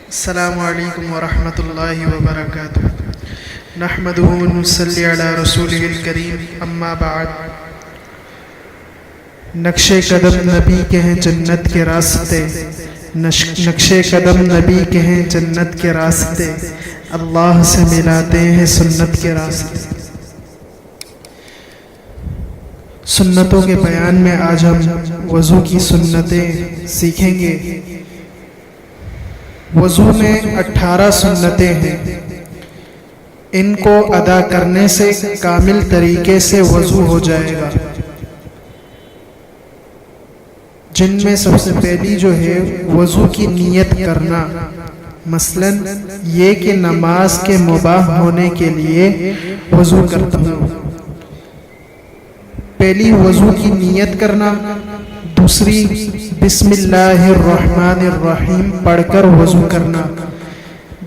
السلام علیکم ورحمۃ اللہ وبرکاتہ۔ نحمدہ ونصلی علی رسولہ الکریم، اما بعد۔ نقش قدم نبی کے ہیں جنت کے راستے، نقش قدم نبی کے ہیں جنت کے راستے، اللہ سے ملاتے ہیں سنت کے راستے۔ سنتوں کے بیان میں آج ہم وضو کی سنتیں سیکھیں گے۔ وضو میں 18 سنتیں ہیں، ان کو ادا کرنے سے کامل طریقے سے وضو ہو جائے گا، جن میں سب سے پہلی جو ہے وضو کی نیت کرنا، مثلا یہ کہ نماز کے مباح ہونے کے لیے وضو کرتا ہوں، پہلی وضو کی نیت کرنا، دوسری بسم اللہ الرحمن الرحیم پڑھ کر وضو کرنا۔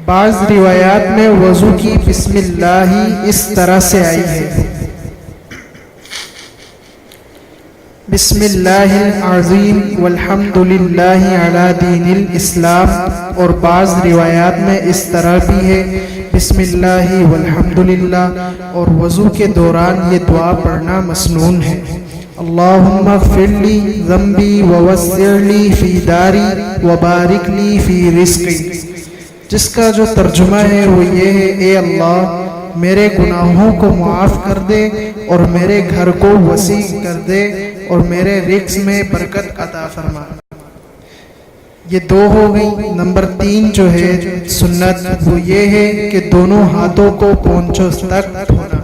بعض روایات میں وضو کی بسم اللہ اس طرح سے آئی ہے: بسم اللہ العظیم والحمد للہ علی دین الاسلام، اور بعض روایات میں اس طرح بھی ہے بسم اللہ والحمد للہ، اور وضو کے دوران یہ دعا پڑھنا مسنون ہے: اللہم اغفر لی ذنبی ووسع لی فی داری وبارک لی فی رزقی، جس کا جو ترجمہ ہے وہ یہ ہے: اے اللہ میرے گناہوں کو معاف کر دے اور میرے گھر کو وسیع کر دے اور میرے رزق میں برکت عطا فرما۔ یہ دو ہو گئی۔ نمبر 3 جو ہے سنت وہ یہ ہے کہ دونوں ہاتھوں کو پونچھوں تک دھونا۔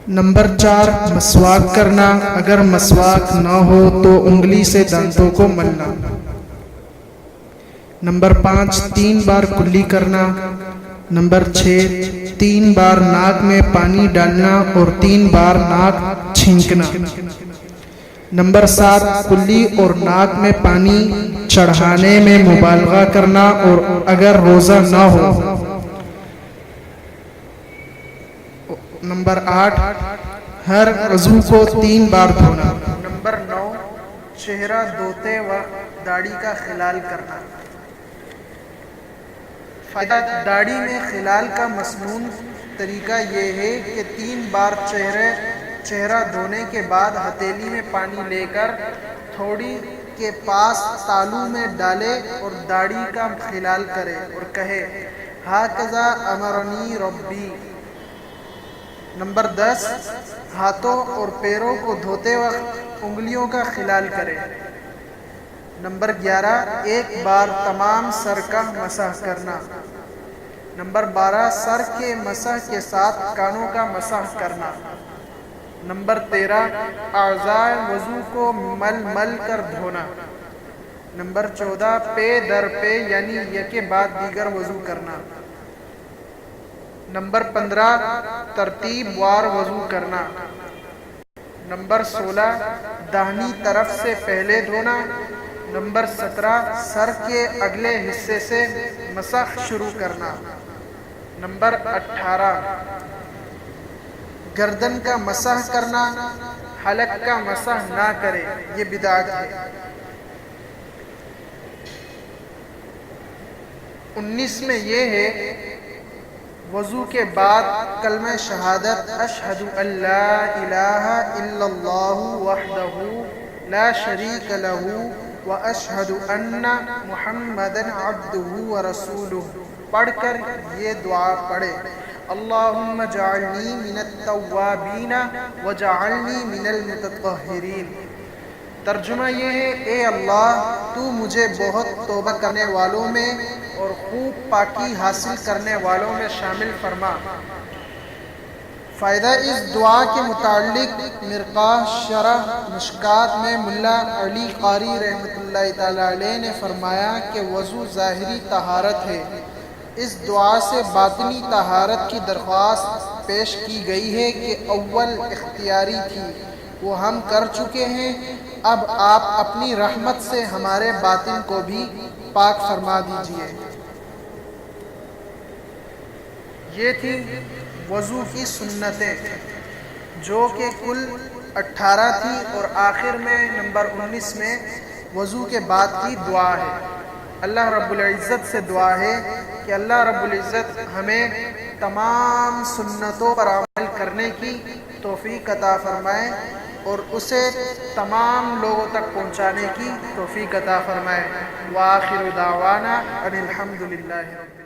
نمبر 4 مسواک کرنا، اگر مسواک نہ ہو تو انگلی سے دانتوں کو ملنا۔ نمبر 5 3 بار کلی کرنا۔ نمبر 6 3 بار ناک میں پانی ڈالنا اور 3 بار ناک چھینکنا۔ نمبر 7 کلی اور ناک میں پانی چڑھانے میں مبالغہ کرنا، اور اگر روزہ نہ ہو۔ نمبر 8 ہر عضو کو 3 بار دھونا۔ نمبر 9 چہرہ دھوتے وقت داڑھی کا خلال کرنا۔ فائدہ: داڑھی میں خلال کا مسنون طریقہ یہ ہے کہ 3 بار چہرہ دھونے کے بعد ہتھیلی میں پانی لے کر تھوڑی کے پاس تالو میں ڈالے اور داڑھی کا خلال کرے اور کہے: ہاکذا امرنی ربی۔ نمبر 10 ہاتھوں اور پیروں کو دھوتے وقت انگلیوں کا خلال کرے۔ نمبر 11 ایک بار تمام سر کا مسح کرنا۔ نمبر 12 سر کے مسح کے ساتھ کانوں کا مسح کرنا۔ نمبر 13 اعضاء وضو کو مل مل کر دھونا۔ نمبر 14 پے در پے یعنی یکے بعد دیگر وضو کرنا۔ نمبر 15 ترتیب وار وضو کرنا۔ نمبر 16 داہنی طرف سے پہلے دھونا۔ نمبر 17 سر کے اگلے حصے سے مسح شروع کرنا۔ نمبر 18 گردن کا مسح کرنا، حلق کا مسح نہ کرے، یہ بدعت ہے۔ 19 میں یہ ہے: وضو کے بعد کلمہ شہادت اشہد ان لا الہ الا اللہ وحدہ لا شریک لہ واشہد ان محمدا عبدہ ورسولہ پڑھ کر یہ دعا پڑھے: اللہم اجعلنی من التوابین وجعلنی من المتطہرین۔ ترجمہ یہ ہے: اے اللہ تو مجھے بہت توبہ کرنے والوں میں اور خوب پاکی حاصل کرنے والوں میں شامل فرما۔ فائدہ: اس دعا کے متعلق مرقاہ شرح مشکات میں ملا علی قاری رحمۃ اللہ تعالی علیہ نے فرمایا کہ وضو ظاہری طہارت ہے، اس دعا سے باطنی طہارت کی درخواست پیش کی گئی ہے کہ اول اختیاری تھی، وہ ہم کر چکے ہیں، اب آپ اپنی رحمت سے ہمارے باطن کو بھی پاک فرما دیجئے۔ یہ تھی وضو کی سنتیں جو کہ کل 18 تھی، اور آخر میں نمبر 19 میں وضو کے بعد کی دعا ہے۔ اللہ رب العزت سے دعا ہے کہ اللہ رب العزت ہمیں تمام سنتوں پر عمل کرنے کی توفیق عطا فرمائے اور اسے تمام لوگوں تک پہنچانے کی توفیق عطا فرمائے۔ وآخر دعوانا ان الحمد للہ رب العالمین۔